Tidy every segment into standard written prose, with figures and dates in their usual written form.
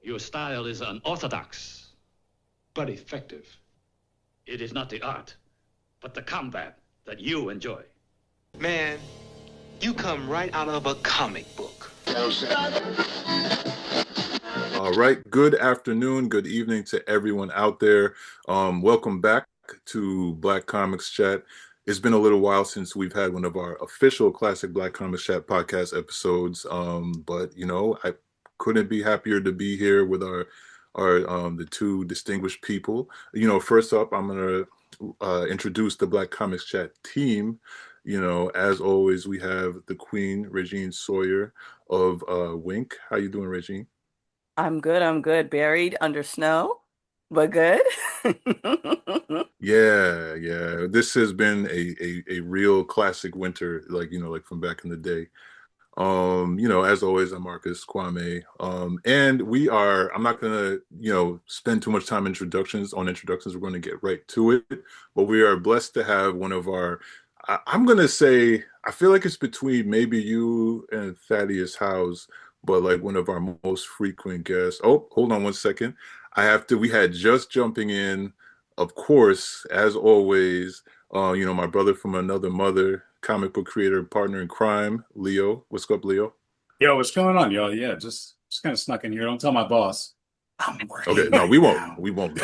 Your style is unorthodox, but effective. It is not the art, but the combat that you enjoy. Man, you come right out of a comic book. All right. Good afternoon, good evening to everyone out there. Welcome back to Black Comics Chat. It's been a little while since we've had one of our official classic Black Comics Chat podcast episodes. But you know, I couldn't be happier to be here with our the two distinguished people. You know, first up, I'm gonna introduce the Black Comics Chat team. You know, as always, we have the Queen, Regine Sawyer of Wink. How you doing, Regine? I'm good. Buried under snow, but good. Yeah. This has been a real classic winter, like from back in the day. As always, I'm Marcus Kwame. And I'm not gonna, spend too much time on introductions. We're gonna get right to it. But we are blessed to have one of I'm gonna say, I feel like it's between maybe you and Thaddeus House, but like one of our most frequent guests. Oh, hold on one second. We had just jumping in, of course, as always, my brother from another mother, comic book creator, partner in crime, Leo. What's up, Leo? Yo, what's going on, y'all? Yeah, just kind of snuck in here. Don't tell my boss. I'm working. Okay, no, we won't. We won't.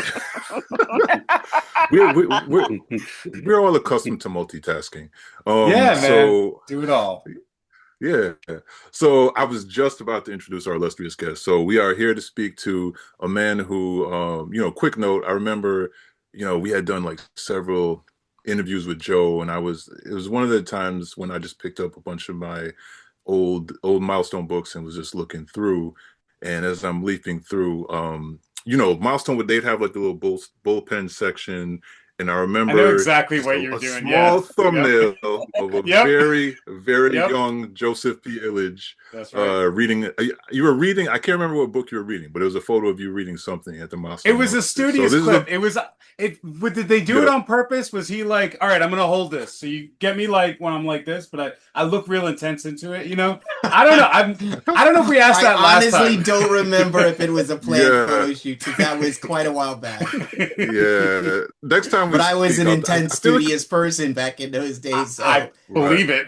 we're all accustomed to multitasking. Yeah, man. So do it all. Yeah. So I was just about to introduce our illustrious guest. So we are here to speak to a man who, quick note, I remember, we had done like several interviews with Joe, and it was one of the times when I just picked up a bunch of my old Milestone books and was just looking through. And as I'm leafing through, Milestone, they'd have like a little bullpen section. And I remember know exactly what you're doing. Small thumbnail of a very, very young Joseph P. Illidge. That's right. Reading. You were reading. I can't remember what book you were reading, but it was a photo of you reading something at the Milestone. It was a studious clip. Did they do it on purpose? Was he like, all right, I'm gonna hold this, so you get me like when I'm like this, but I look real intense into it. I don't know. I don't know if we asked that last time. I honestly don't remember if it was a planned photo shoot, because that was quite a while back. Yeah. Next time. But I was an intense, studious person back in those days. So. I believe it.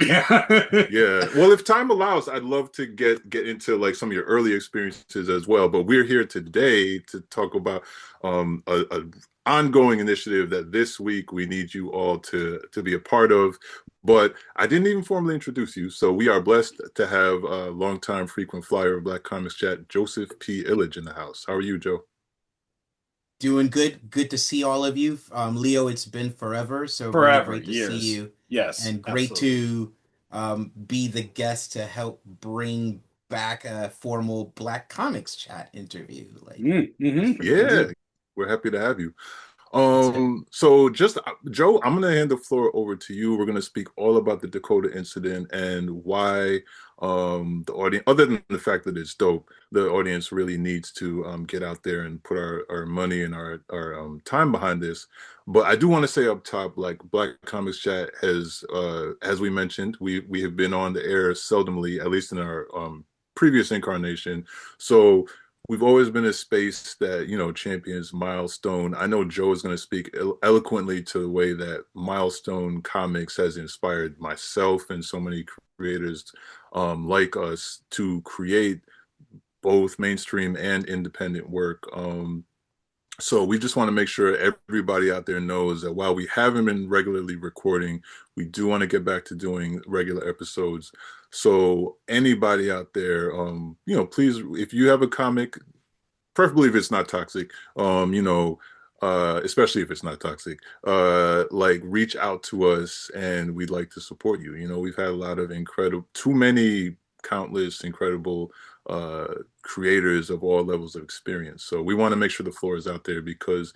Yeah. Well, if time allows, I'd love to get into like some of your early experiences as well. But we're here today to talk about a ongoing initiative that this week we need you all to be a part of. But I didn't even formally introduce you. So we are blessed to have a longtime frequent flyer of Black Comics Chat, Joseph P. Illidge, in the house. How are you, Joe? Doing good. Good to see all of you. Leo, it's been forever. So forever, great to years. see you. Yes. And great to be the guest to help bring back a formal Black Comics Chat interview. Yeah, we're happy to have you. So just Joe, I'm going to hand the floor over to you. We're going to speak all about the Dakota incident and why the audience, other than the fact that it's dope, the audience really needs to get out there and put our money and our time behind this. But I do want to say up top, like Black Comics Chat has, as we mentioned, we have been on the air seldomly, at least in our previous incarnation. So we've always been a space that, champions Milestone. I know Joe is going to speak eloquently to the way that Milestone Comics has inspired myself and so many creators like us to create both mainstream and independent work. So we just want to make sure everybody out there knows that while we haven't been regularly recording, we do want to get back to doing regular episodes. So anybody out there, please, if you have a comic, preferably if it's not toxic, especially if it's not toxic, reach out to us and we'd like to support you. We've had a lot of countless incredible creators of all levels of experience. So we want to make sure the floor is out there because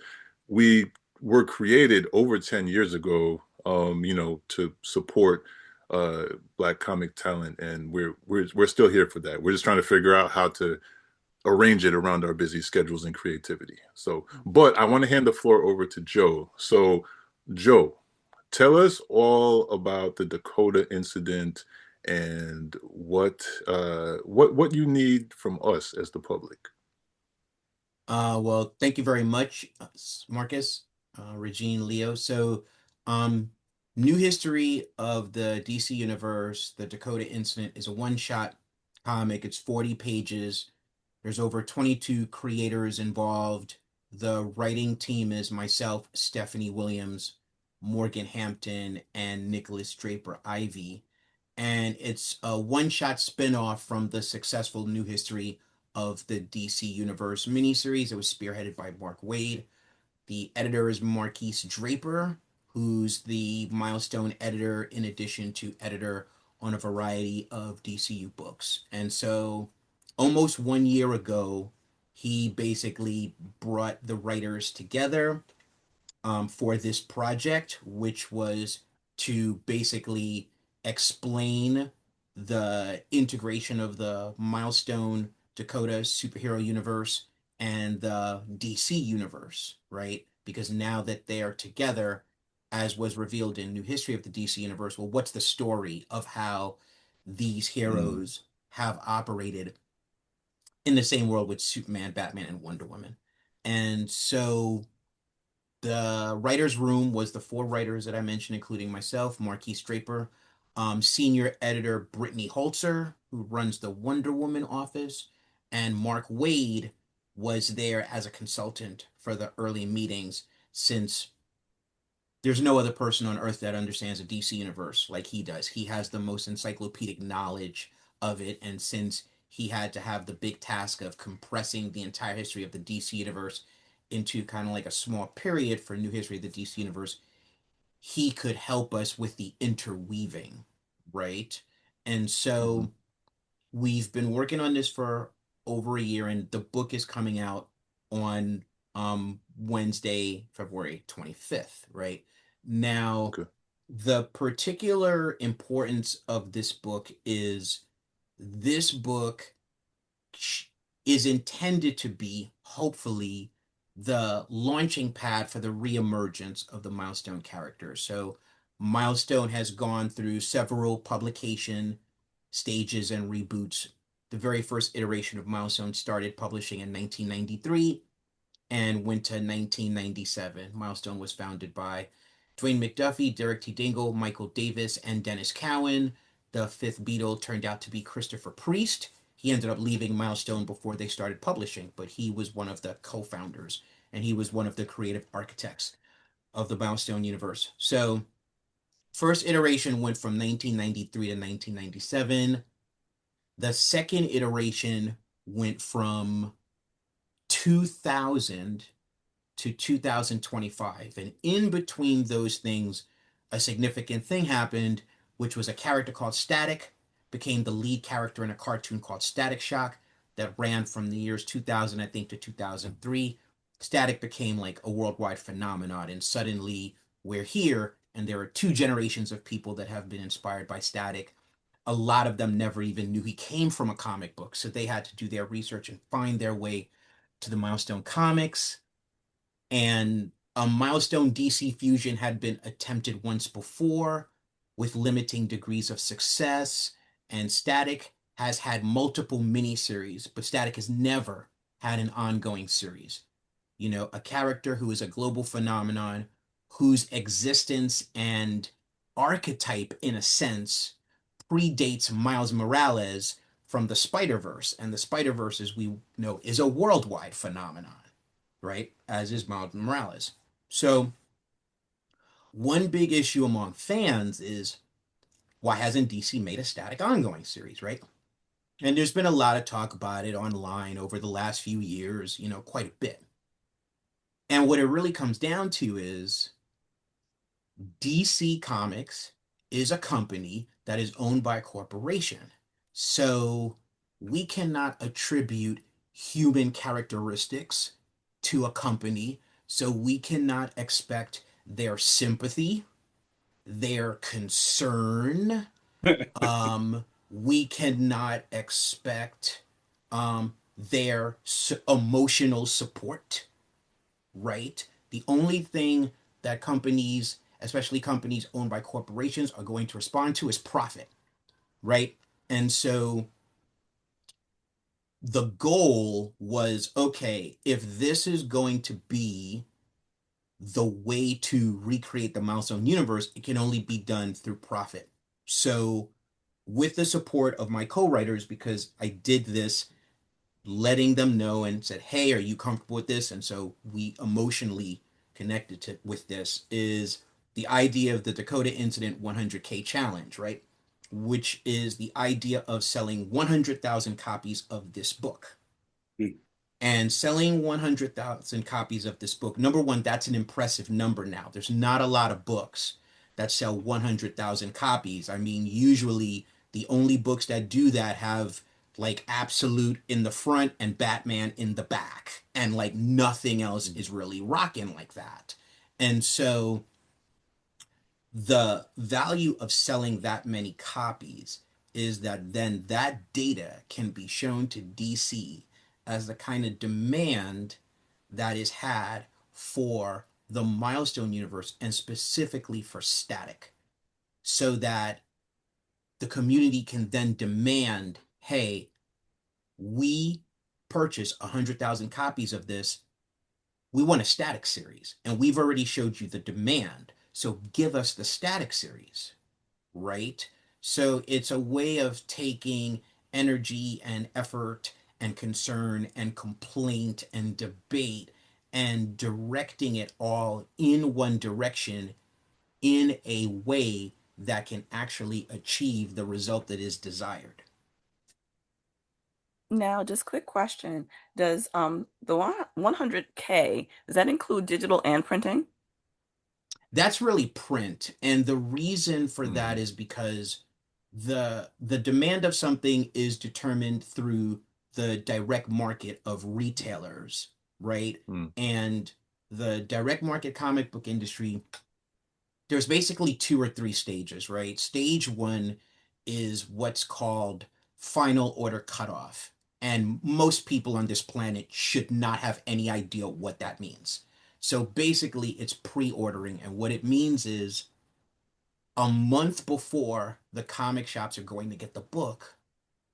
we were created over 10 years ago, to support Black comic talent, and we're still here for that. We're just trying to figure out how to arrange it around our busy schedules and creativity. So, but I want to hand the floor over to Joe. So, Joe, tell us all about the Dakota incident and what you need from us as the public. Well, thank you very much, Marcus, Regine, Leo. So, um, new history of the DC universe. The Dakota Incident is a one-shot comic. It's 40 pages. There's over 22 creators involved. The writing team is myself, Stephanie Williams, Morgan Hampton, and Nicholas Draper Ivy. And it's a one-shot spin-off from the successful New History of the DC Universe miniseries. It was spearheaded by Mark Waid. The editor is Marquise Draper, who's the milestone editor in addition to editor on a variety of DCU books. And so almost 1 year ago, he basically brought the writers together for this project, which was to basically explain the integration of the Milestone Dakota superhero universe and the DC universe, right? Because now that they are together, as was revealed in New History of the DC universe, well, what's the story of how these Mm, heroes have operated in the same world with Superman, Batman, and Wonder Woman? And so the writers' room was the four writers that I mentioned, including myself, Marquise Draper, senior editor Brittany Holzer, who runs the Wonder Woman office, and Mark Waid was there as a consultant for the early meetings, since there's no other person on earth that understands the DC universe like he does. He has the most encyclopedic knowledge of it, and since he had to have the big task of compressing the entire history of the DC universe into kind of like a small period for New History of the DC universe, he could help us with the interweaving, right? And mhm. so we've been working on this for over a year, and the book is coming out on Wednesday, February 25th, right? Now, Okay. the particular importance of this book is this book is intended to be, hopefully, the launching pad for the reemergence of the Milestone characters. So, Milestone has gone through several publication stages and reboots. The very first iteration of Milestone started publishing in 1993 and went to 1997. Milestone was founded by Dwayne McDuffie, Derek T. Dingle, Michael Davis, and Dennis Cowan. The fifth Beatle turned out to be Christopher Priest. He ended up leaving Milestone before they started publishing, but he was one of the co-founders and he was one of the creative architects of the Milestone universe. So, first iteration went from 1993 to 1997. The second iteration went from 2000 to 2025. And in between those things, a significant thing happened, which was a character called Static became the lead character in a cartoon called Static Shock that ran from the years 2000, I think, to 2003. Static became like a worldwide phenomenon, and suddenly we're here, and there are two generations of people that have been inspired by Static. A lot of them never even knew he came from a comic book, so they had to do their research and find their way to the Milestone comics. And a Milestone DC fusion had been attempted once before with limiting degrees of success. And Static has had multiple miniseries, but Static has never had an ongoing series. You know, a character who is a global phenomenon, whose existence and archetype, in a sense, predates Miles Morales from the Spider-Verse. And the Spider-Verse, as we know, is a worldwide phenomenon, right? As is Miles Morales. So, one big issue among fans is, why hasn't DC made a Static ongoing series, right? And there's been a lot of talk about it online over the last few years, you know, quite a bit. And what it really comes down to is DC Comics is a company that is owned by a corporation. So we cannot attribute human characteristics to a company. So we cannot expect their sympathy, their concern. We cannot expect their emotional support, right? The only thing that companies, especially companies owned by corporations, are going to respond to is profit, right? And so the goal was, okay, if this is going to be the way to recreate the Milestone universe, it can only be done through profit. So with the support of my co-writers, because I did this letting them know and said, hey, are you comfortable with this? And so we emotionally connected with this, is the idea of the Dakota Incident 100K challenge, right? Which is the idea of selling 100,000 copies of this book. And selling 100,000 copies of this book, number one, that's an impressive number now. There's not a lot of books that sell 100,000 copies. I mean, usually the only books that do that have like Absolute in the front and Batman in the back, and like nothing else is really rocking like that. And so the value of selling that many copies is that then that data can be shown to DC as the kind of demand that is had for the Milestone universe, and specifically for Static, so that the community can then demand, hey, we purchase 100,000 copies of this. We want a Static series, and we've already showed you the demand. So give us the Static series, right? So it's a way of taking energy and effort and concern and complaint and debate and directing it all in one direction in a way that can actually achieve the result that is desired. Now, just quick question. Does the 100K, does that include digital and printing? That's really print. And the reason for that is because the demand of something is determined through the direct market of retailers, right? And the direct market comic book industry, there's basically 2 or 3 stages, right? Stage 1 is what's called final order cutoff. And most people on this planet should not have any idea what that means. So basically it's pre-ordering. And what it means is a month before the comic shops are going to get the book,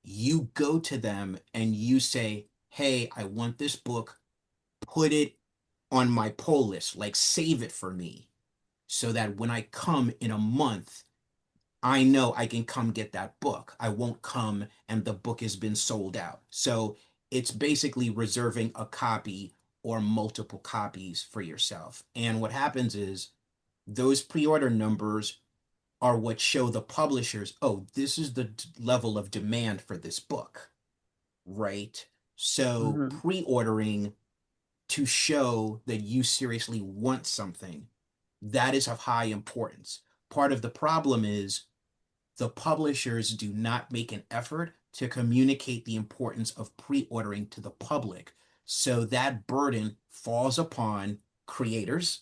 you go to them and you say, hey, I want this book, put it on my pull list, like save it for me, so that when I come in a month, I know I can come get that book. I won't come and the book has been sold out. So it's basically reserving a copy or multiple copies for yourself. And what happens is those pre-order numbers are what show the publishers, oh, this is the level of demand for this book, right? So pre-ordering to show that you seriously want something, that is of high importance. Part of the problem is the publishers do not make an effort to communicate the importance of pre-ordering to the public. So that burden falls upon creators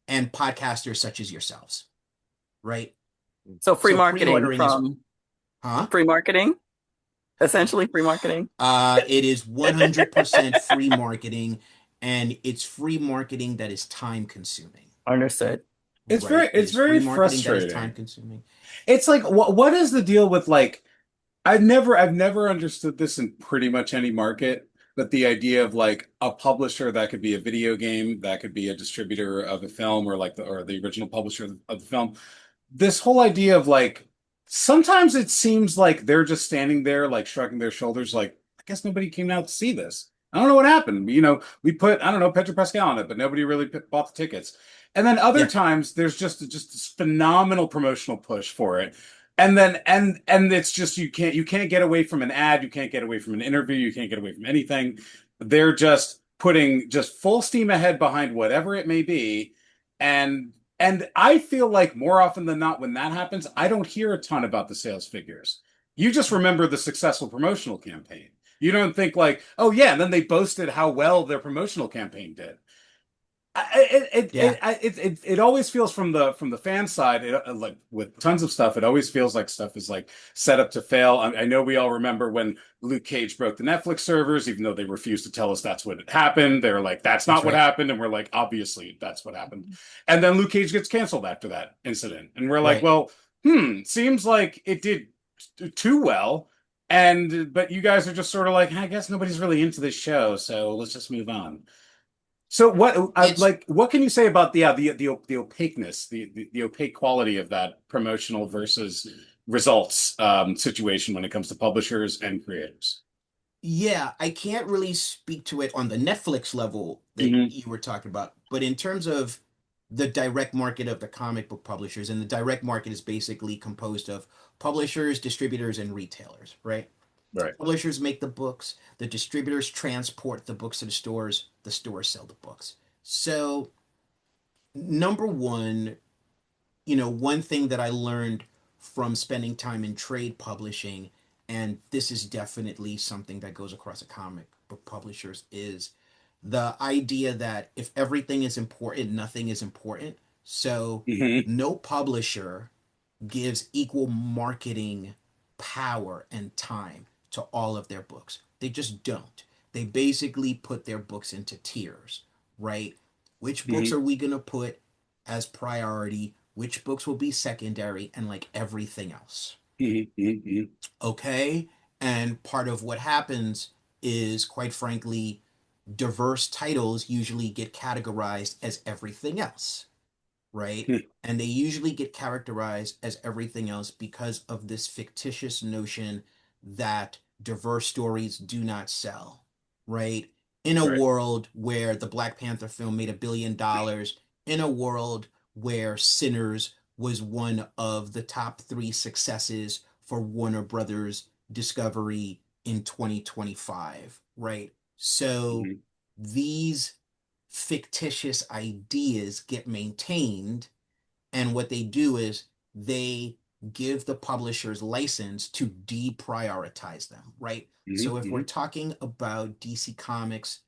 and podcasters such as yourselves, right? So free So marketing pre-ordering from free marketing, essentially free marketing. It is 100% free marketing, and it's free marketing that is time consuming. Understood. It's right? very free marketing frustrating. that is time consuming. It's like, what is the deal with, like, I've never understood this in pretty much any market, but the idea of like a publisher that could be a video game, that could be a distributor of a film, or like the original publisher of the film. This whole idea of like, sometimes it seems like they're just standing there, like shrugging their shoulders, like, I guess nobody came out to see this. I don't know what happened. You know, we put, I don't know, Pedro Pascal on it, but nobody really bought the tickets. And then other times there's just this phenomenal promotional push for it. And then and it's just you can't get away from an ad, you can't get away from an interview, you can't get away from anything. They're just putting just full steam ahead behind whatever it may be. And I feel like more often than not, when that happens, I don't hear a ton about the sales figures. You just remember the successful promotional campaign. You don't think like, oh yeah, and then they boasted how well their promotional campaign did. It always feels from the fan side, like with tons of stuff, it always feels like stuff is like set up to fail. I know we all remember when Luke Cage broke the Netflix servers, even though they refused to tell us that's what had happened. They're like, that's not what happened, and we're like, obviously that's what happened. And then Luke Cage gets canceled after that incident, and we're like, well, seems like it did too well. But you guys are just sort of like, I guess nobody's really into this show, so let's just move on. So what can you say about the opaqueness, the opaque quality of that promotional versus results situation when it comes to publishers and creators? Yeah, I can't really speak to it on the Netflix level that you were talking about, but in terms of the direct market of the comic book publishers, and the direct market is basically composed of publishers, distributors, and retailers, right? Right. Publishers make the books, the distributors transport the books to the stores sell the books. So, number one, one thing that I learned from spending time in trade publishing, and this is definitely something that goes across the comic book publishers, is the idea that if everything is important, nothing is important. So no publisher gives equal marketing power and time to all of their books. They just don't. They basically put their books into tiers, right? Which books are we going to put as priority? Which books will be secondary, and like everything else. Okay? And part of what happens is, quite frankly, diverse titles usually get categorized as everything else, right? And they usually get characterized as everything else because of this fictitious notion that diverse stories do not sell, right? In a world where the Black Panther film made $1 billion, in a world where Sinners was one of the top 3 successes for Warner Brothers Discovery in 2025, right? So these fictitious ideas get maintained, and what they do is they give the publishers license to deprioritize them, right? So if we're talking about DC Comics,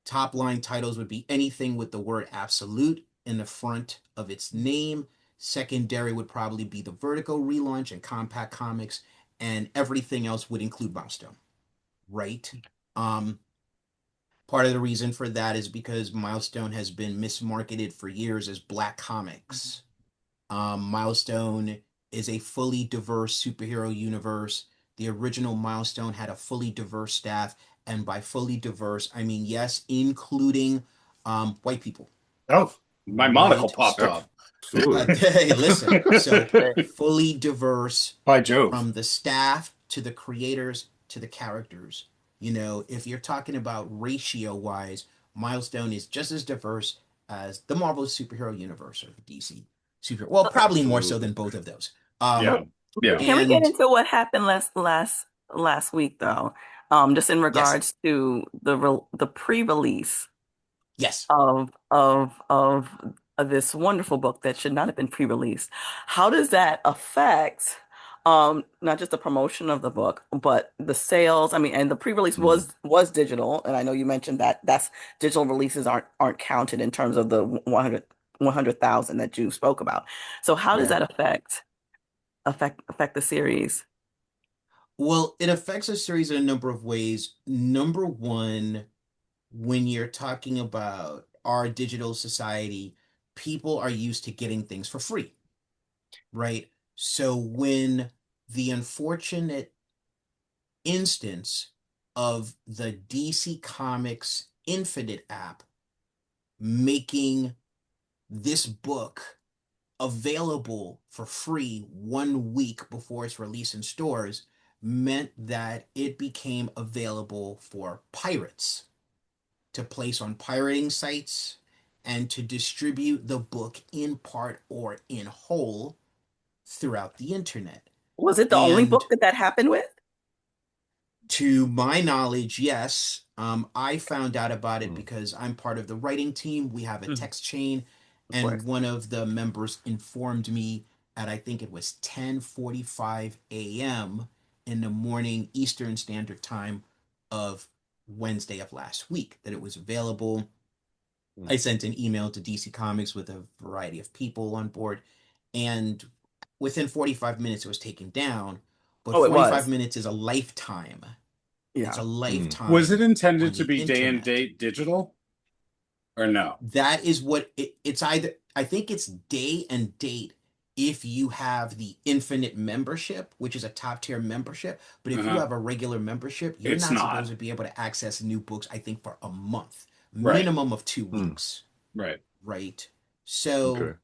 top line titles would be anything with the word absolute in the front of its name. Secondary would probably be the Vertigo relaunch and Compact Comics, and everything else would include Milestone, right? Part of the reason for that is because Milestone has been mismarketed for years as Black Comics. Milestone is a fully diverse superhero universe. The original Milestone had a fully diverse staff, and by fully diverse, I mean, yes, including white people. Oh, my monocle popped up. Hey, listen, so fully diverse by Jove, from the staff to the creators to the characters. If you're talking about ratio wise, Milestone is just as diverse as the Marvel superhero universe or DC super. Well, probably more so than both of those. Yeah. Can we get into what happened last week though? Just in regards to the pre-release. Yes. Of this wonderful book that should not have been pre-released. How does that affect not just the promotion of the book, but the sales? I mean, and the pre-release was digital, and I know you mentioned that's digital releases aren't counted in terms of the 100,000 that you spoke about. So how does that affect the series? Well, it affects a series in a number of ways. Number one, when you're talking about our digital society, people are used to getting things for free, right? So when the unfortunate instance of the DC Comics Infinite app making this book available for free 1 week before its release in stores meant that it became available for pirates to place on pirating sites and to distribute the book in part or in whole throughout the internet. Was it the only book that happened with? To my knowledge, yes. I found out about it because I'm part of the writing team. We have a text chain, and one of the members informed me at, I think it was 10:45 a.m. in the morning Eastern Standard Time of Wednesday of last week that it was available. I sent an email to DC Comics with a variety of people on board, and within 45 minutes it was taken down. But 45 minutes is a lifetime. Yeah. It's a lifetime. Was it intended to be day and date digital or no? That is what it's either. I think it's day and date if you have the infinite membership, which is a top tier membership. But if you Uh-huh. have a regular membership, you're It's not supposed not. to be able to access new books, I think, for a month, Right. minimum of 2 Hmm. weeks, Right. right? Okay. So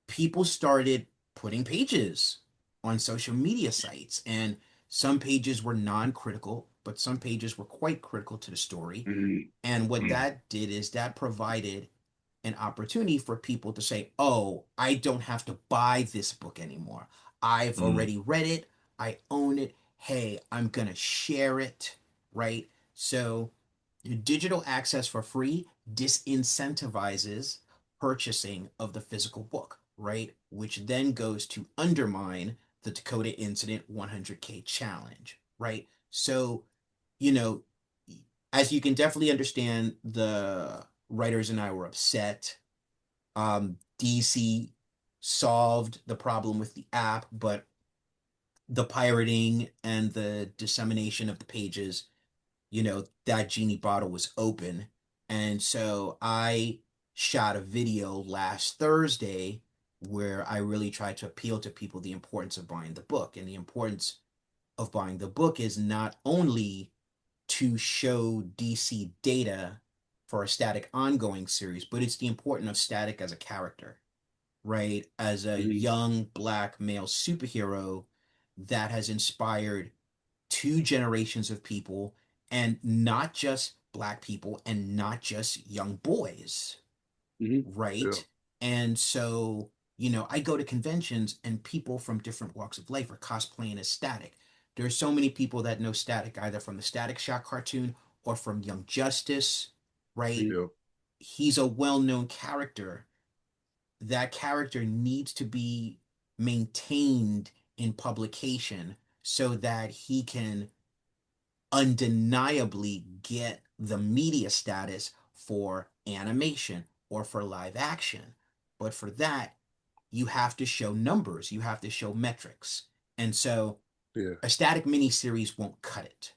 people started putting pages on social media sites, and some pages were non-critical, but some pages were quite critical to the story. Mhm. And what Hmm. that did is that provided an opportunity for people to say, oh, I don't have to buy this book anymore. I've Hmm. already read it. I own it. Hey, I'm going to share it, right? So digital access for free disincentivizes purchasing of the physical book, right? Which then goes to undermine the Dakota Incident 100K challenge, right? So, you know, as you can definitely understand, the writers and I were upset. DC solved the problem with the app, but the pirating and the dissemination of the pages, that genie bottle was open. And so I shot a video last Thursday where I really tried to appeal to people the importance of buying the book. And the importance of buying the book is not only to show DC data for a Static ongoing series, but it's the importance of Static as a character, right? As a Mhm. young black male superhero that has inspired 2 generations of people, and not just black people and not just young boys, Mhm. Yeah. right? And so, I go to conventions and people from different walks of life are cosplaying as Static. There's so many people that know Static either from the Static Shock cartoon or from Young Justice, right? Mhm. Yeah. He's a well-known character. That character needs to be maintained in publication so that he can undeniably get the media status for animation or for live action. But for that, you have to show numbers, you have to show metrics. And so Yeah. a Static miniseries won't cut it,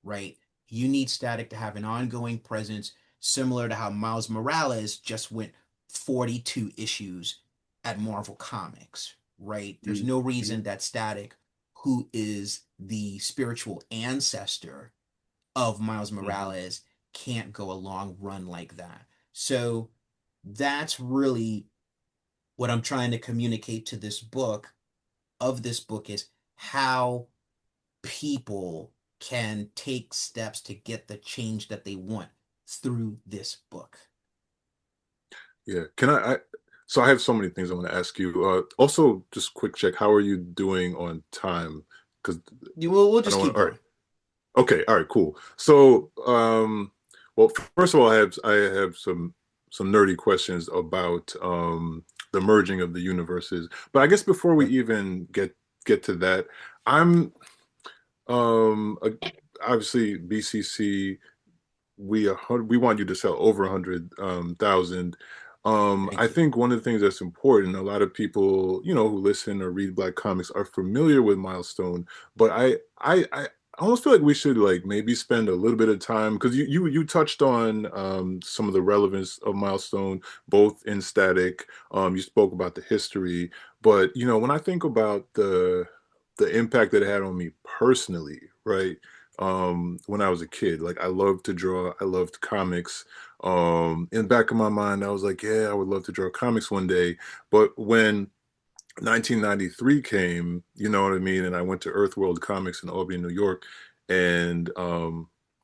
right? You need Static to have an ongoing presence, similar to how Miles Morales just went 42 issues at Marvel Comics, right? There's Mhm. no Mhm. reason that Static, who is the spiritual ancestor of Miles Hmm. Morales, can't go a long run like that. So that's really what I'm trying to communicate to this book is how people can take steps to get the change that they want through this book. Yeah. So I have so many things I want to ask you. Also, just quick check. How are you doing on time? Because We'll I just don't want. keep All right. going. Okay. All right. Cool. So, well, first of all, I have some nerdy questions about the merging of the universes. But I guess before we even get to that, I'm um uh, obviously BCC. We want you to sell over 100,000. Thank I you. think one of the things that's important, a lot of people, who listen or read Black comics are familiar with Milestone, but I almost feel like we should like maybe spend a little bit of time because you touched on some of the relevance of Milestone, both in Static. You spoke about the history, but when I think about the impact that it had on me personally, right? When I was a kid. Like I loved to draw, I loved comics. In the back of my mind, I was like, yeah, I would love to draw comics one day. But when 1993 came, you know what I mean? And I went to Earthworld Comics in Albany, New York, and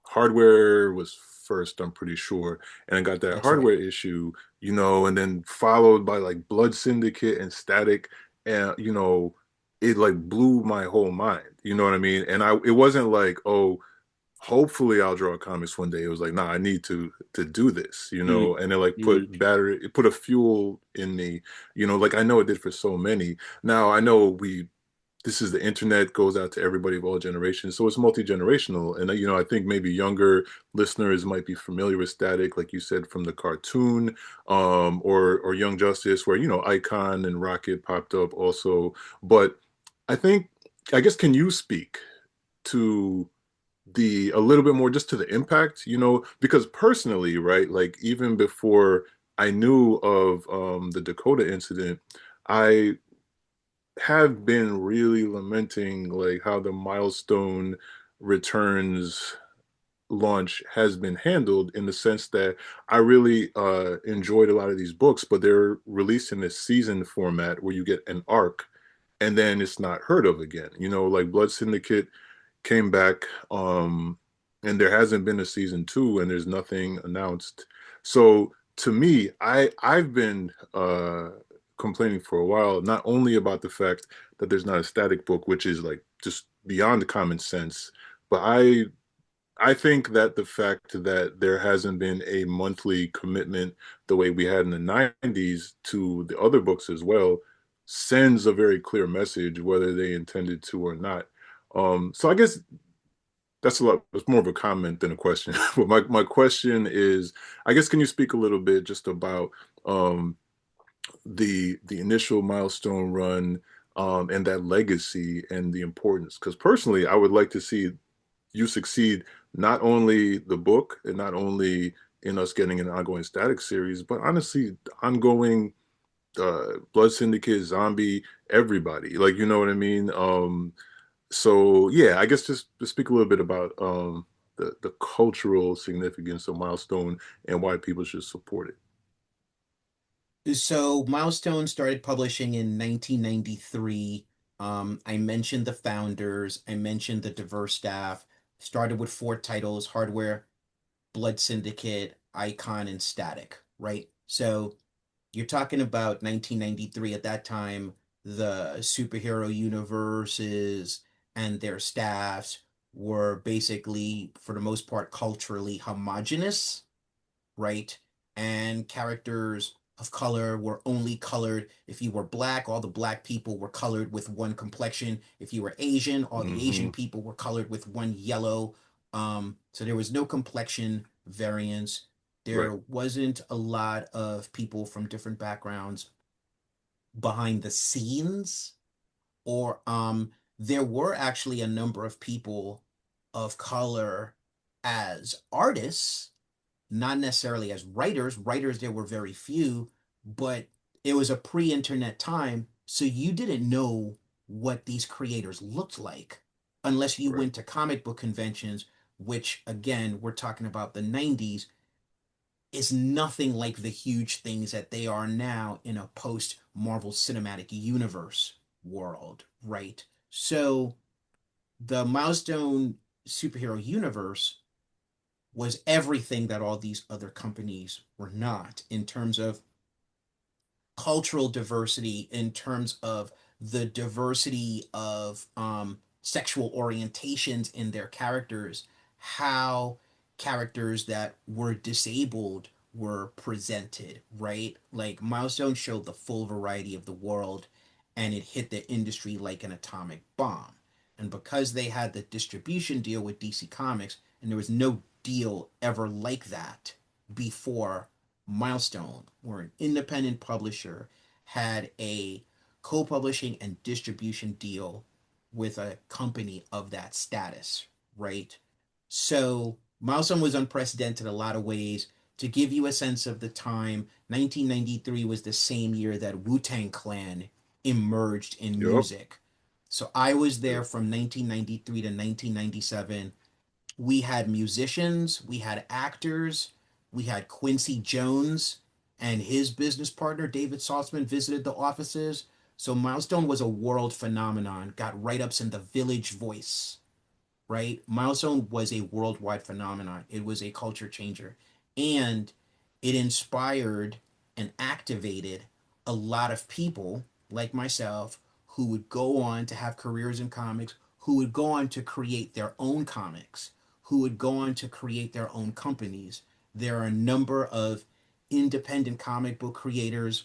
Hardware was first, I'm pretty sure. And I got that That's right. Hardware issue, and then followed by like Blood Syndicate and Static, and it like blew my whole mind. You know what I mean? And it wasn't like, oh, hopefully I'll draw comics one day. It was like, nah, I need to do this, Mhm. and it like Mhm. it put a fuel in me, like I know it did for so many. Now I know this is the internet goes out to everybody of all generations, so it's multi-generational. And I think maybe younger listeners might be familiar with Static, like you said, from the cartoon, or Young Justice, where Icon and Rocket popped up also. But I think, I guess, can you speak to the a little bit more just to the impact, because personally, right, like even before I knew of the Dakota incident, I have been really lamenting like how the Milestone Returns launch has been handled, in the sense that I really enjoyed a lot of these books, but they're released in this season format where you get an arc and then it's not heard of again. You know, like Blood Syndicate came back, and there hasn't been a season two, and there's nothing announced. So to me, I've been complaining for a while, not only about the fact that there's not a static book, which is like just beyond common sense, but I think that the fact that there hasn't been a monthly commitment the way we had in the 90s to the other books as well sends a very clear message, whether they intended to or not. So I guess that's a lot. It's more of a comment than a question. But my question is, I guess, can you speak a little bit just about um, the initial Milestone run, and that legacy and the importance? Because personally, I would like to see you succeed, not only the book and not only in us getting an ongoing static series, but honestly, ongoing Blood Syndicate, Zombie, everybody. Like, you know what I mean? So yeah, I guess just speak a little bit about the cultural significance of Milestone and why people should support it. So Milestone started publishing in 1993. I mentioned the founders, I mentioned the diverse staff. Started with four titles: Hardware, Blood Syndicate, Icon, and Static, right? So you're talking about 1993. At that time, the superhero universes and their staffs were basically, for the most part, culturally homogenous, right? And characters of color were only colored. If you were black, all the black people were colored with one complexion. If you were Asian, all the Asian Hmm. people were colored with one yellow. So there was no complexion variance. Right, There wasn't a lot of people from different backgrounds behind the scenes, or there were actually a number of people of color as artists, not necessarily as writers. Writers, there were very few, but it was a pre-internet time, so you didn't know what these creators looked like unless you right, went to comic book conventions, which again, we're talking about the 90s, is nothing like the huge things that they are now in a post Marvel Cinematic Universe world, right? So the Milestone superhero universe was everything that all these other companies were not, in terms of cultural diversity, in terms of the diversity of sexual orientations in their characters, how characters that were disabled were presented, right? Like Milestone showed the full variety of the world, and it hit the industry like an atomic bomb. And because they had the distribution deal with DC Comics, and there was no deal ever like that before Milestone, where an independent publisher had a co-publishing and distribution deal with a company of that status, right? So Milestone was unprecedented in a lot of ways. To give you a sense of the time, 1993 was the same year that Wu-Tang Clan emerged in yep, music. So I was yep, there from 1993 to 1997. We had musicians, we had actors, we had Quincy Jones and his business partner David Saltzman visited the offices. So Milestone was a world phenomenon, got write ups in the Village Voice, right? Milestone was a worldwide phenomenon. It was a culture changer. And it inspired and activated a lot of people like myself who would go on to have careers in comics, who would go on to create their own comics, who would go on to create their own companies. There are a number of independent comic book creators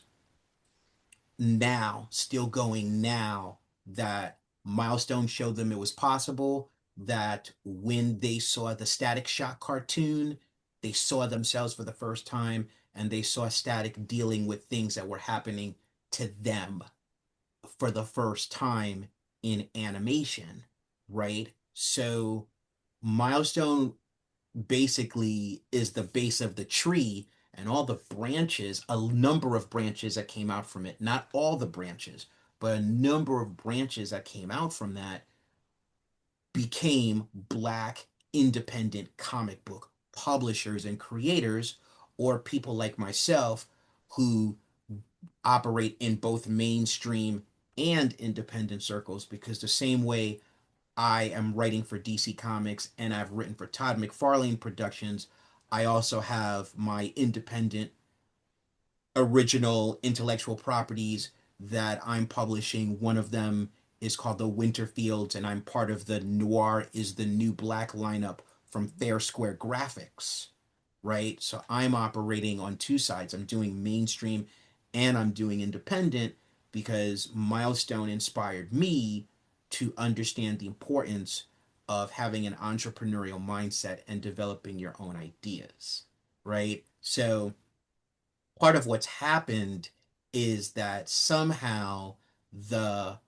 now, still going now, that Milestone showed them it was possible, that when they saw the Static Shock cartoon, they saw themselves for the first time, and they saw Static dealing with things that were happening to them for the first time in animation, right? So Milestone basically is the base of the tree, and all the branches, a number of branches that came out from it, not all the branches, but a number of branches that came out from that became Black independent comic book publishers and creators, or people like myself who operate in both mainstream and independent circles, because the same way I am writing for DC Comics and I've written for Todd McFarlane Productions, I also have my independent original intellectual properties that I'm publishing. One of them is called The Winterfields, and I'm part of the Noir is the New Black lineup from Fair Square Graphics, right? So I'm operating on two sides. I'm doing mainstream and I'm doing independent because Milestone inspired me to understand the importance of having an entrepreneurial mindset and developing your own ideas, right? So part of what's happened is that somehow the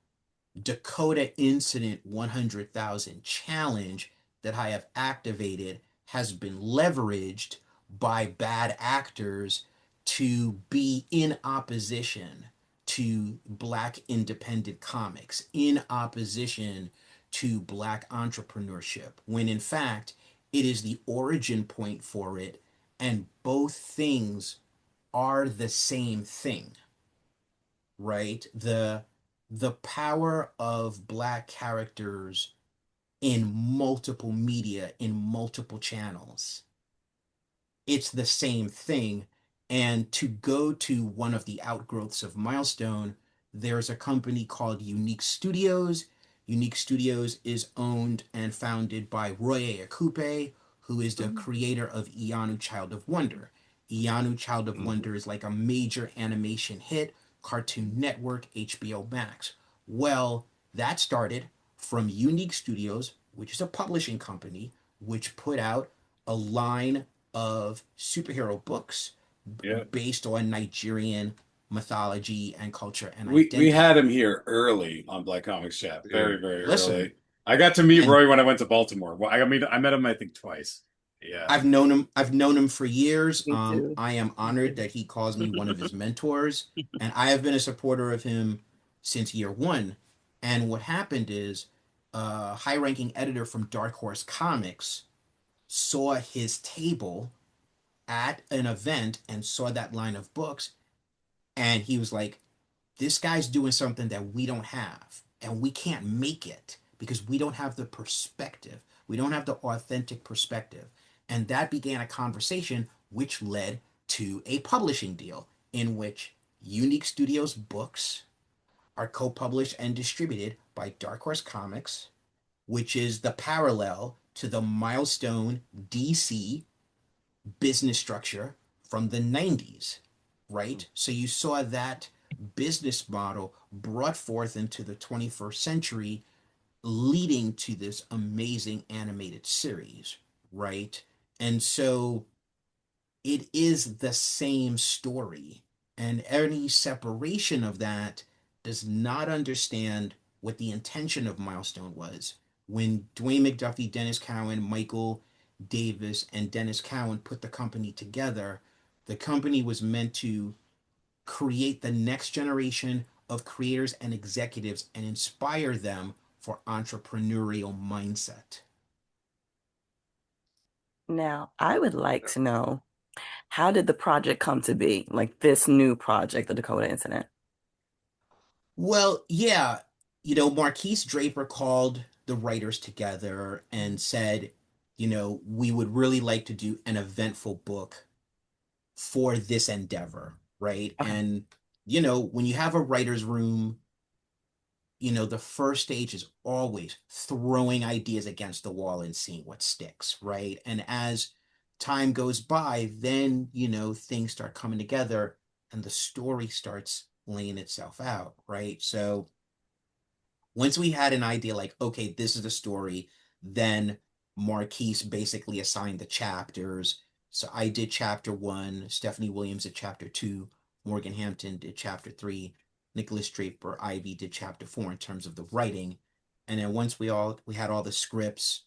Dakota Incident 100,000 challenge that I have activated has been leveraged by bad actors to be in opposition to Black independent comics, in opposition to Black entrepreneurship, when in fact it is the origin point for it, and both things are the same thing, right? The power of Black characters in multiple media, in multiple channels, it's the same thing. And to go to one of the outgrowths of Milestone, there's a company called Unique Studios. Unique Studios is owned and founded by Roye Akupe, who is the creator of Ianu Child of Wonder. Ianu Child of Wonder is like a major animation hit, Cartoon Network, HBO Max. Well, that started from Unique Studios, which is a publishing company, which put out a line of superhero books based on Nigerian mythology and culture and identity. We had him here early on BlackComicsChat, very, very Listen, early. I got to meet Roy when I went to Baltimore. Well, I mean, I met him, I think, twice. Yeah. I've known him for years. Me too. I am honored that he calls me one of his mentors, and I have been a supporter of him since year one. And what happened is a high-ranking editor from Dark Horse Comics saw his table at an event and saw that line of books, and he was like, this guy's doing something that we don't have, and we can't make it because we don't have the perspective. We don't have the authentic perspective. And that began a conversation which led to a publishing deal in which Unique Studios books are co-published and distributed by Dark Horse Comics, which is the parallel to the Milestone DC business structure from the 90s, right? So you saw that business model brought forth into the 21st century, leading to this amazing animated series, right? And so it is the same story, and any separation of that does not understand what the intention of Milestone was. When Dwayne McDuffie, Dennis Cowan, Michael Davis, and Dennis Cowan put the company together, the company was meant to create the next generation of creators and executives and inspire them for entrepreneurial mindset. Now, I would like to know, how did the project come to be? Like this new project, the Dakota Incident? Well, yeah, Marquise Draper called the writers together and said, we would really like to do an eventful book for this endeavor, right? Okay. And, when you have a writer's room, the first stage is always throwing ideas against the wall and seeing what sticks, right? And as time goes by, then, things start coming together and the story starts laying itself out, right? So once we had an idea like, okay, this is the story, then Marquise basically assigned the chapters. So I did chapter 1, Stephanie Williams did chapter 2, Morgan Hampton did chapter 3, Nicholas Draper Ivy did chapter 4 in terms of the writing. And then once we had all the scripts,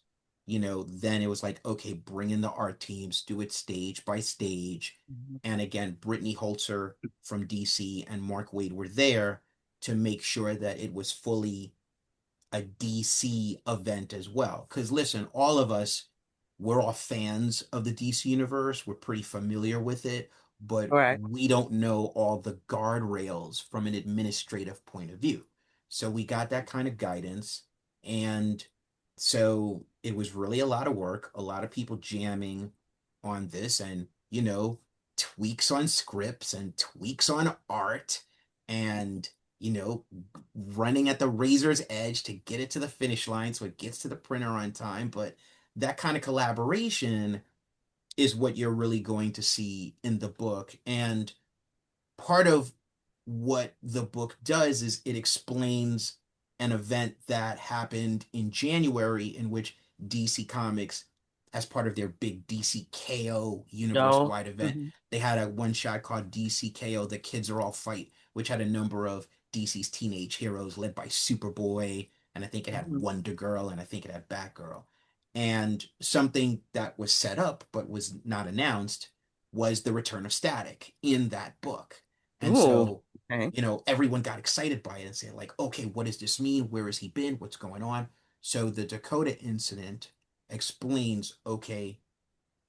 then it was like, okay, bring in the art teams, do it stage by stage. And again, Brittany Holzer from DC and Mark Wade were there. to make sure that it was fully a DC event as well. Because listen, all of us, we're all fans of the DC universe. We're pretty familiar with it, but Right. we don't know all the guardrails from an administrative point of view. So we got that kind of guidance. And so it was really a lot of work, a lot of people jamming on this, and, tweaks on scripts and tweaks on art, and, running at the razor's edge to get it to the finish line so it gets to the printer on time. But that kind of collaboration is what you're really going to see in the book. And part of what the book does is it explains an event that happened in January in which DC Comics, as part of their big DCKO No. universe-wide event, they had a one-shot called DCKO, The Kids Are All Fight, which had a number of DC's teenage heroes led by Superboy, and I think it had Wonder Girl, and I think it had Batgirl. And something that was set up but was not announced was the return of Static in that book. And Ooh. so, Okay. everyone got excited by it and said, like, okay, what does this mean? Where has he been? What's going on? So the Dakota incident explains, okay,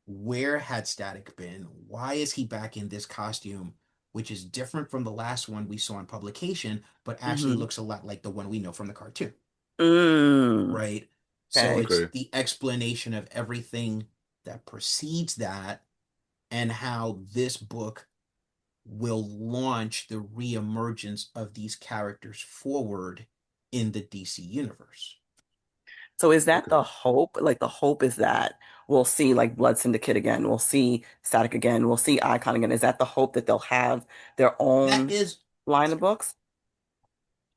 where had Static been? Why is he back in this costume, which is different from the last one we saw in publication, but actually looks a lot like the one we know from the cartoon. Right? So Okay. it's the explanation of everything that precedes that and how this book will launch the reemergence of these characters forward in the DC universe. So is that the hope? Like the hope is that we'll see like Blood Syndicate again, we'll see Static again, we'll see Icon again. Is that the hope that they'll have their That own is, line of books?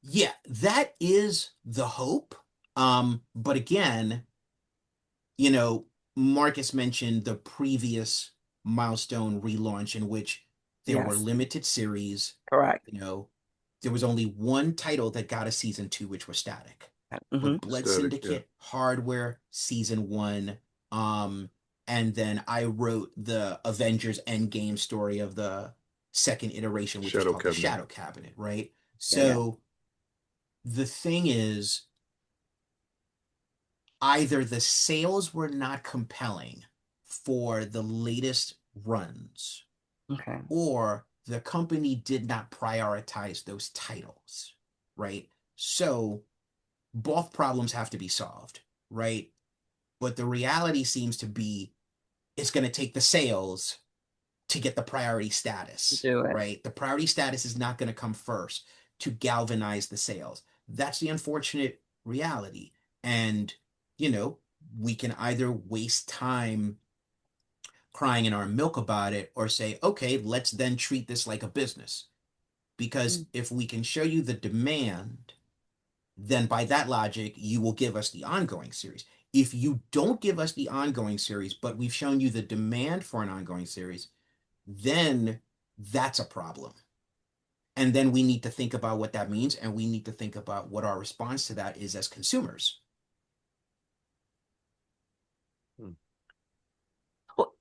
yeah, that is the hope. But again, Marcus mentioned the previous Milestone relaunch in which there were Yes, limited series. correct. There was only one title that got a season 2, which was Static. But Blood Static, Syndicate, Hardware, season 1. And then I wrote the Avengers Endgame story of the second iteration, which was Shadow called the Cabinet. Shadow Cabinet, right? Yeah, yeah. So the thing is, either the sales were not compelling for the latest runs, Okay. or the company did not prioritize those titles, right? So both problems have to be solved, right? But the reality seems to be it's going to take the sales to get the priority status, Do it. right? The priority status is not going to come first to galvanize the sales. That's the unfortunate reality. And, we can either waste time crying in our milk about it or say, okay, let's then treat this like a business. Because if we can show you the demand, then by that logic, you will give us the ongoing series. If you don't give us the ongoing series, but we've shown you the demand for an ongoing series, then that's a problem. And then we need to think about what that means, and we need to think about what our response to that is as consumers. Well,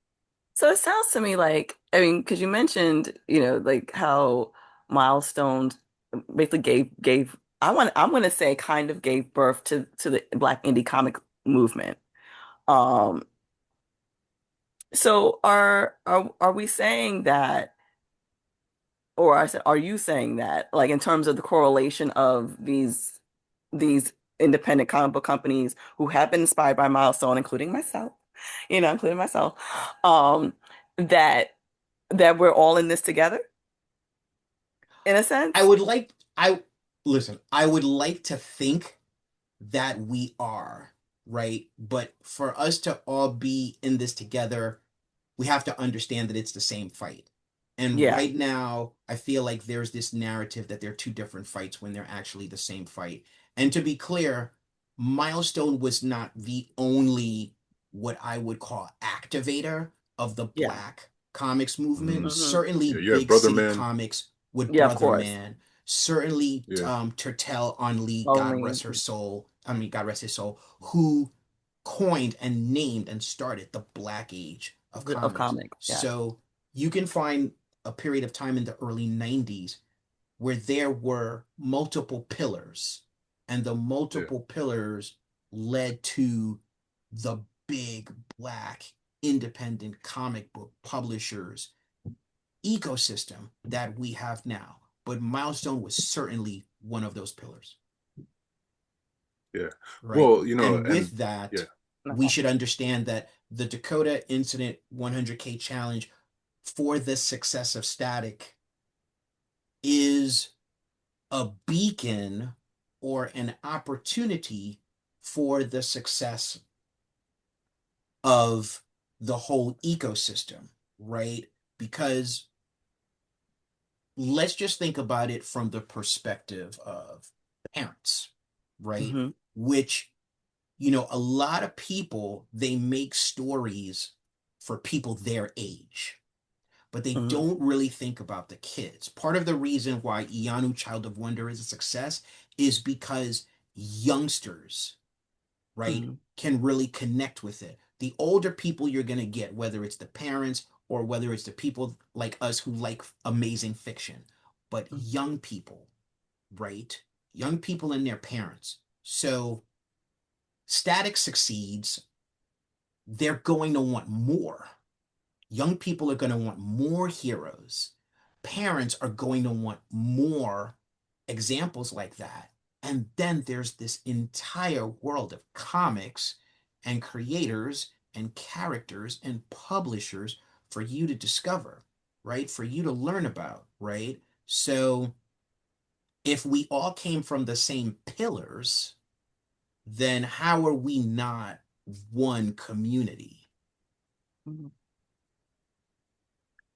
so it sounds to me like, I mean, because you mentioned, like how Milestones basically gave I'm gonna say kind of gave birth to the Black indie comic movement. Um, so are we saying that, or I said, are you saying that, like in terms of the correlation of these independent comic book companies who have been inspired by Milestone, including myself, that we're all in this together, in a sense? I would like to think that we are, right? But for us to all be in this together, we have to understand that it's the same fight. And Yeah. right now, I feel like there's this narrative that they're two different fights when they're actually the same fight. And to be clear, Milestone was not the only what I would call activator of the Yeah. Black comics movement. Mhm. Certainly, Yeah, you had Big Brother City Man. Comics with Yeah, of Brother course. Man. Certainly, Yeah. Tertel Only, God Only. rest her soul. I mean, God rest his soul, who coined and named and started the Black Age of Of comics. comics, yeah. So you can find a period of time in the early 90s where there were multiple pillars, and the Yeah. multiple pillars led to the big black independent comic book publishers ecosystem that we have now. But Milestone was certainly one of those pillars. Yeah. Right. Well, you know, And with that, yeah. we should understand that the Dakota Incident 100K challenge for the success of Static is a beacon or an opportunity for the success of the whole ecosystem, right? Because let's just think about it from the perspective of parents, right? Mm-hmm. Which, you know, a lot of people, they make stories for people their age, but they don't really think about the kids. Part of the reason why Ianu Child of Wonder is a success is because youngsters, right, can really connect with it. The older people you're going to get, whether it's the parents or whether it's the people like us who like amazing fiction, but young people, right? Young people and their parents. So Static succeeds, they're going to want more. Young people are going to want more heroes. Parents are going to want more examples like that. And then there's this entire world of comics and creators and characters and publishers for you to discover, right? For you to learn about, right? So if we all came from the same pillars, then how are we not one community?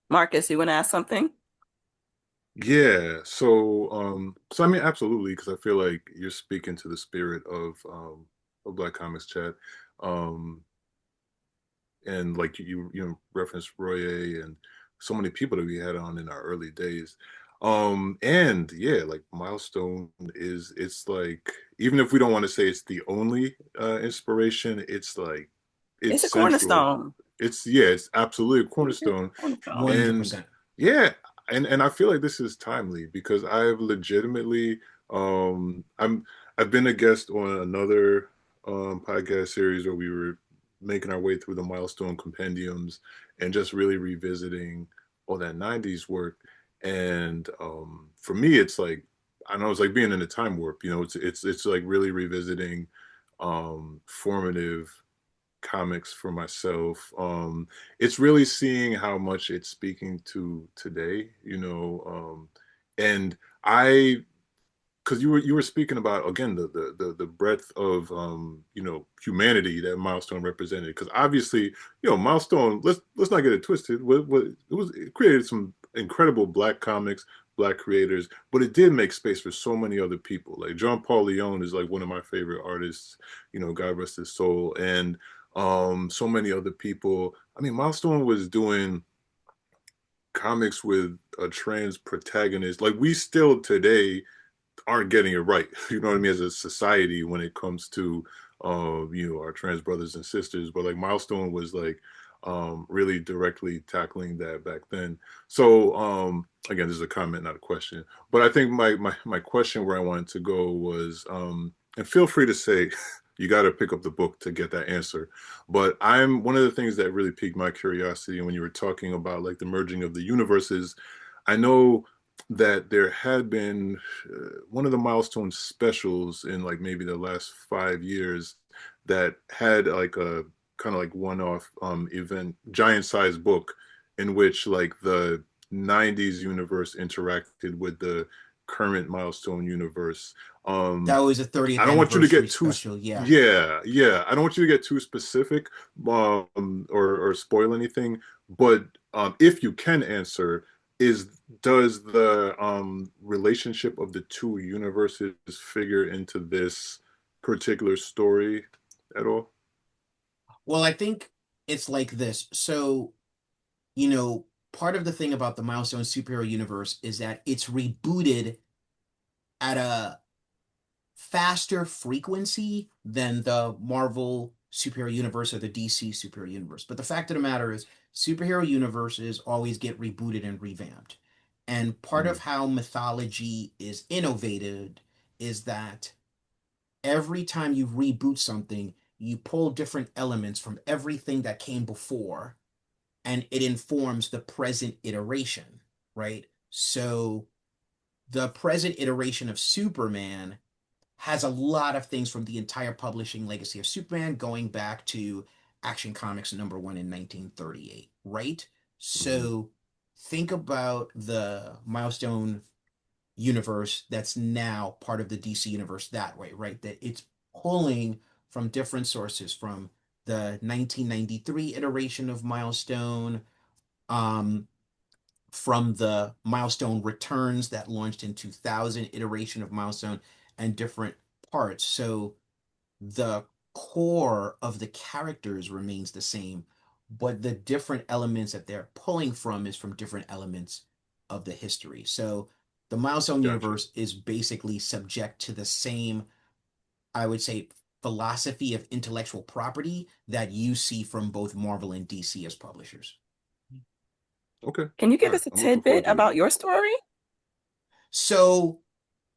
Marcus, you want to ask something? Yeah, so I mean, absolutely, because I feel like you're speaking to the spirit of Black Comics Chat, um, and like you referenced Roye and so many people that we had on in our early days, and yeah, like Milestone it's like even if we don't want to say it's the only inspiration, it's like It's it's a central. cornerstone. It's absolutely a cornerstone, Cornerstone. and 100%. yeah, and I feel like this is timely because I've legitimately I've been a guest on another podcast series where we were making our way through the Milestone compendiums and just really revisiting all that 90s work. And for me it's like I know it's like being in a time warp, you know, it's like really revisiting formative comics for myself. It's really seeing how much it's speaking to today, you know, and I, because you were speaking about again the breadth of you know, humanity that Milestone represented. Because obviously, you know, Milestone, let's not get it twisted. It created some incredible Black comics, Black creators, but it did make space for so many other people. Like John Paul Leon is like one of my favorite artists. You know, God rest his soul, and so many other people. I mean, Milestone was doing comics with a trans protagonist. Like we still today aren't getting it right, you know what I mean, as a society when it comes to you know, our trans brothers and sisters. But like Milestone was like really directly tackling that back then. So again, this is a comment, not a question, but I think my question where I wanted to go was and feel free to say you got to pick up the book to get that answer, but I'm one of the things that really piqued my curiosity when you were talking about like the merging of the universes. I know that there had been one of the Milestone specials in like maybe the last 5 years that had like a kind of like one-off event, giant size book in which like the 90s universe interacted with the current Milestone universe. That was a 30th I don't want you to get too special, yeah. yeah. I don't want you to get too specific or spoil anything, but if you can answer, does the relationship of the two universes figure into this particular story at all? Well, I think it's like this. So, you know, part of the thing about the Milestone superhero universe is that it's rebooted at a faster frequency than the Marvel superhero universe or the DC superhero universe. But the fact of the matter is, superhero universes always get rebooted and revamped. And part of how mythology is innovated is that every time you reboot something, you pull different elements from everything that came before, and it informs the present iteration, right? So the present iteration of Superman has a lot of things from the entire publishing legacy of Superman going back to Action Comics #1 in 1938, right? So think about the Milestone universe that's now part of the DC universe that way, right? That it's pulling from different sources, from the 1993 iteration of Milestone, um, from the Milestone Returns that launched in 2000 iteration of Milestone, and different parts. So the core of the characters remains the same, but the different elements that they're pulling from is from different elements of the history. So the Milestone universe is basically subject to the same, I would say, philosophy of intellectual property that you see from both Marvel and DC as publishers. Okay. Can you give us a tidbit about your story? So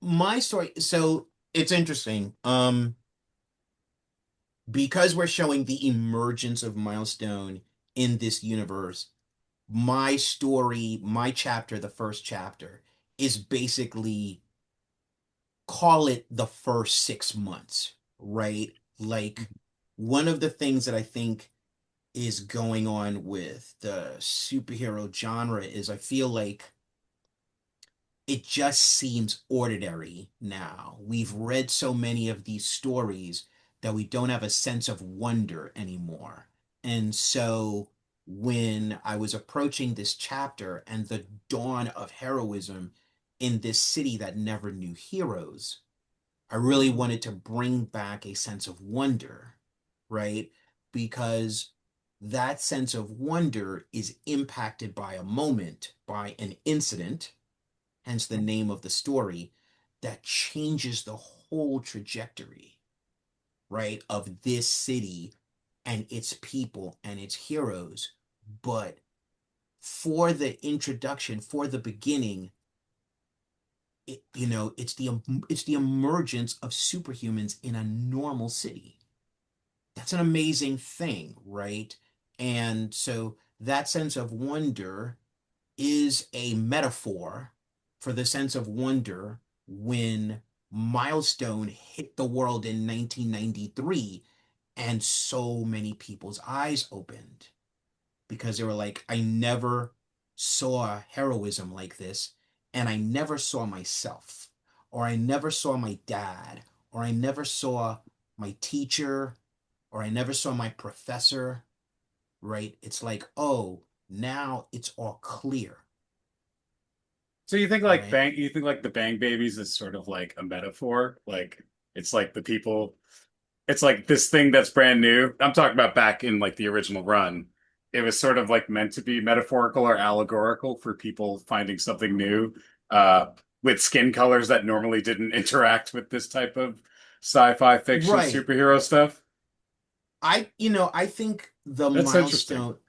my story, so it's interesting. Because we're showing the emergence of Milestone in this universe, my story, my chapter, the first chapter, is basically, call it the first 6 months, right? Like, one of the things that I think is going on with the superhero genre is I feel like it just seems ordinary now. We've read so many of these stories that we don't have a sense of wonder anymore. And so when I was approaching this chapter and the dawn of heroism in this city that never knew heroes, I really wanted to bring back a sense of wonder, right? Because that sense of wonder is impacted by a moment, by an incident, hence the name of the story, that changes the whole trajectory, right, of this city and its people and its heroes. But for the introduction, for the beginning, it's the emergence of superhumans in a normal city. That's an amazing thing, right? And so that sense of wonder is a metaphor for the sense of wonder when Milestone hit the world in 1993 and so many people's eyes opened because they were like, I never saw heroism like this, and I never saw myself, or I never saw my dad, or I never saw my teacher, or I never saw my professor, right? It's like, oh, now it's all clear. So you think like Right. you think like the Bang Babies is sort of like a metaphor? Like it's like the people, it's like this thing that's brand new. I'm talking about back in like the original run. It was sort of like meant to be metaphorical or allegorical for people finding something new, with skin colors that normally didn't interact with this type of sci-fi fiction Right. superhero stuff. I think the That's interesting. Milestone,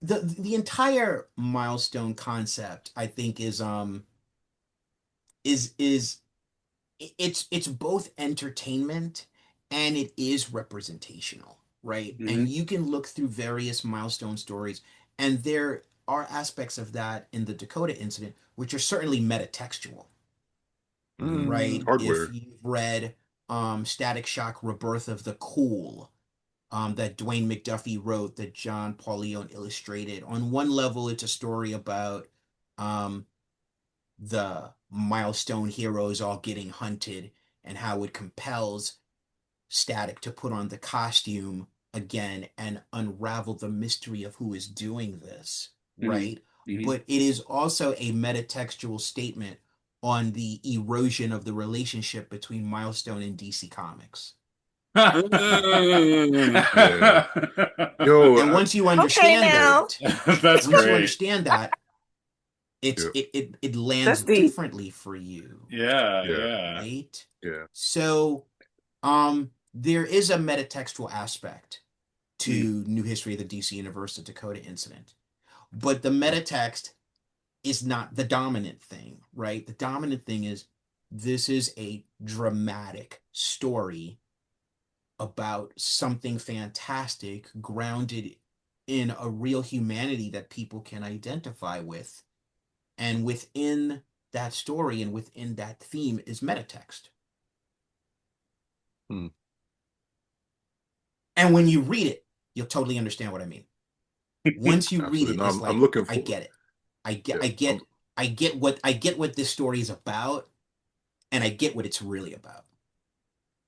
the entire Milestone concept, I think is it's both entertainment and it is representational, right? And you can look through various Milestone stories, and there are aspects of that in the Dakota incident, which are certainly metatextual, right? Hardware. If you've read Static Shock Rebirth of the Cool, that Dwayne McDuffie wrote, that John Paulione illustrated. On one level, it's a story about the Milestone heroes all getting hunted and how it compels Static to put on the costume again and unravel the mystery of who is doing this, right? But it is also a metatextual statement on the erosion of the relationship between Milestone and DC Comics. Yeah. Yo, And once you understand That's once you great. understand that, it lands differently for you. Yeah. Right? Yeah. So there is a metatextual aspect to New History of the DC Universe, the Dakota Incident. But the metatext is not the dominant thing, right? The dominant thing is this is a dramatic story about something fantastic grounded in a real humanity that people can identify with. And within that story and within that theme is metatext. Hmm. And when you read it, you'll totally understand what I mean. Once you read Absolutely. it, No, it's I'm like, looking I for. get it. I get Yeah, I get I get what this story is about, and I get what it's really about.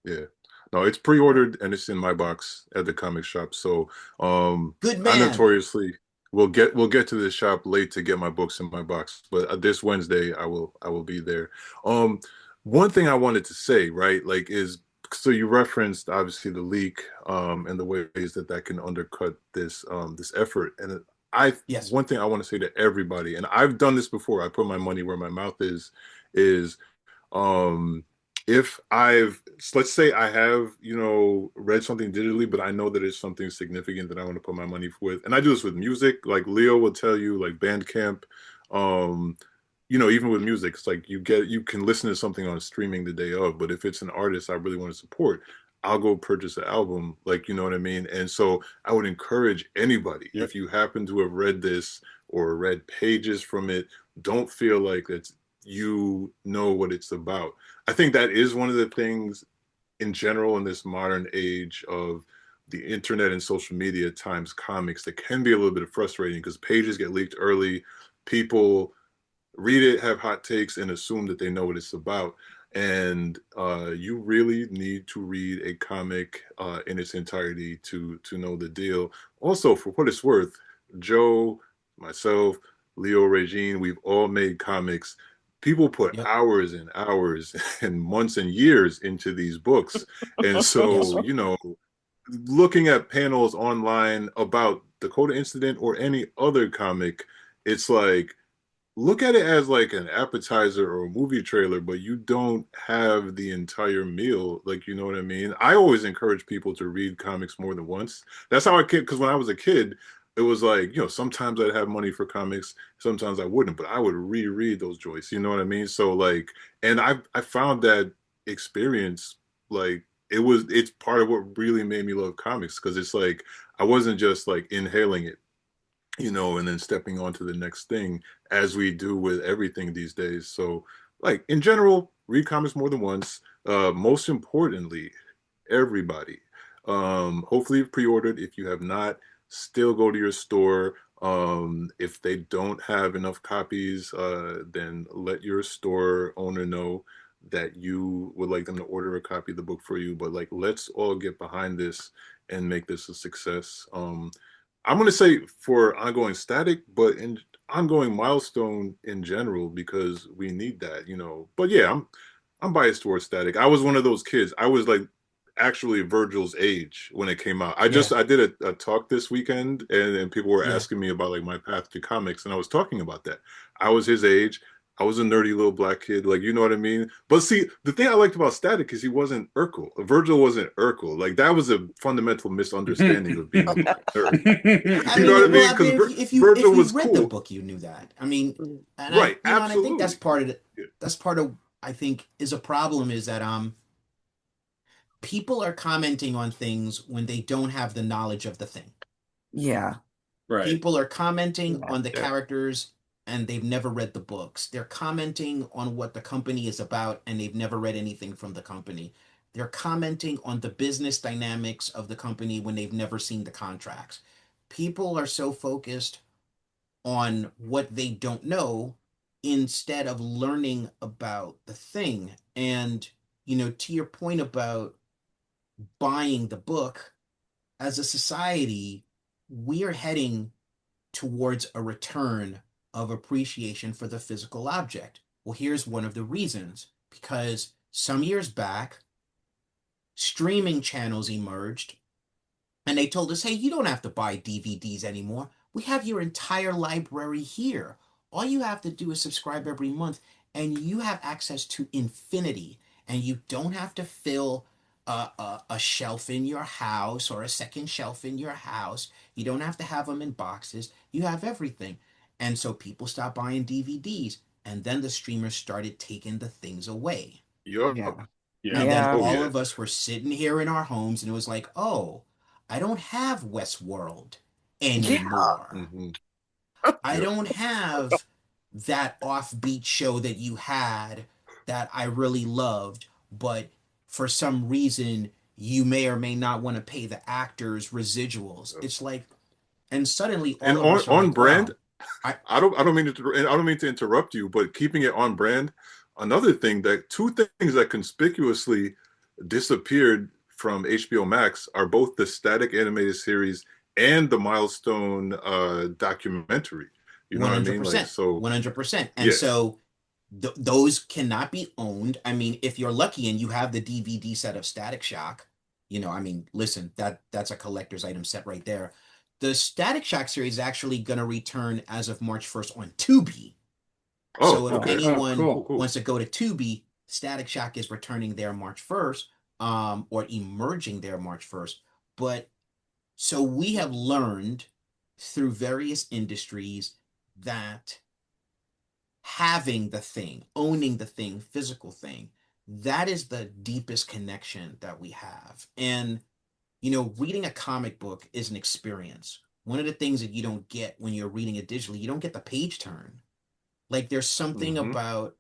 yeah. No, it's pre-ordered and it's in my box at the comic shop. So, Good I man. notoriously will get to the shop late to get my books in my box, but this Wednesday I will be there. Um, one thing I wanted to say, right, like is so you referenced obviously the leak, and the ways that that can undercut this effort. And I Yes. one thing I want to say to everybody, and I've done this before. I put my money where my mouth is um if I've let's say I have, read something digitally, but I know that it's something significant that I want to put my money with. And I do this with music, like Leo will tell you, like Bandcamp, um, even with music, it's like you can listen to something on streaming the day of, but if it's an artist I really want to support, I'll go purchase an album, like you know what I mean? And so I would encourage anybody, Yep. if you happen to have read this or read pages from it, don't feel like it's you know what it's about. I think that is one of the things in general in this modern age of the internet and social media times comics that can be a little bit frustrating because pages get leaked early. People read it, have hot takes, and assume that they know what it's about. And you really need to read a comic in its entirety to know the deal. Also, for what it's worth, Joe, myself, Leo, Regine, we've all made comics. People put Yep. hours and hours and months and years into these books. And so, Yes. looking at panels online about Dakota Incident or any other comic, it's like look at it as like an appetizer or a movie trailer, but you don't have the entire meal. Like, you know what I mean? I always encourage people to read comics more than once. That's how I kid, because when I was a kid, it was like, sometimes I'd have money for comics, sometimes I wouldn't, but I would reread those joys. You know what I mean? So like, and I found that experience like it's part of what really made me love comics because it's like I wasn't just like inhaling it, and then stepping on to the next thing as we do with everything these days. So, like in general, read comics more than once. Most importantly, everybody, hopefully you've pre-ordered. If you have not, still go to your store. If they don't have enough copies, then let your store owner know that you would like them to order a copy of the book for you. But like, let's all get behind this and make this a success. I'm going to say for ongoing static, but in ongoing milestone in general, because we need that. But yeah, I'm biased towards static. I was one of those kids. I was like actually Virgil's age when it came out. Yeah. I did a talk this weekend, and people were Yeah. asking me about like my path to comics, and I was talking about that. I was his age. I was a nerdy little black kid, like you know what I mean. But see, the thing I liked about Static is he wasn't Urkel. Virgil wasn't Urkel. Like that was a fundamental misunderstanding of being a black nerd. I You know what I mean, well, mean? I Because mean, if Virgil you was read the cool, book, you knew that. I mean, and right? and I think that's Absolutely. part of it. Yeah. That's part of I think is a problem is that people are commenting on things when they don't have the knowledge of the thing. Yeah. Right. People are commenting Yeah. on the Yeah. characters and they've never read the books. They're commenting on what the company is about and they've never read anything from the company. They're commenting on the business dynamics of the company when they've never seen the contracts. People are so focused on what they don't know instead of learning about the thing. And, to your point about buying the book, as a society, we are heading towards a return of appreciation for the physical object. Well, here's one of the reasons because some years back, streaming channels emerged and they told us, hey, you don't have to buy DVDs anymore. We have your entire library here. All you have to do is subscribe every month and you have access to infinity. And you don't have to fill a shelf in your house or a second shelf in your house. You don't have to have them in boxes. You have everything. And so people stopped buying DVDs, and then the streamers started taking the things away. Yup. Yeah. And then Oh, all yeah. of us were sitting here in our homes, and it was like, oh, I don't have Westworld anymore. Mhm. I Yep. don't have that offbeat show that you had that I really loved, but for some reason you may or may not want to pay the actors residuals. It's like, and suddenly all And of us are on like, brand, wow, I don't mean to interrupt you, but keeping it on brand, another thing that two things that conspicuously disappeared from HBO Max are both the static animated series and the Milestone documentary. You know what I mean? Like, 100%, so 100%. And yeah. so those cannot be owned. I mean, if you're lucky and you have the DVD set of Static Shock, you know, I mean, listen, that's a collector's item set right there. The Static Shock series is actually going to return as of March 1st on Tubi. Oh, So if okay. anyone cool. wants to go to Tubi, Static Shock is returning there March 1st, or emerging there March 1st. But so we have learned through various industries that having the thing, owning the thing, physical thing, that is the deepest connection that we have. And, you know, reading a comic book is an experience. One of the things that you don't get when you're reading it digitally, you don't get the page turn. Like there's something Mhm. about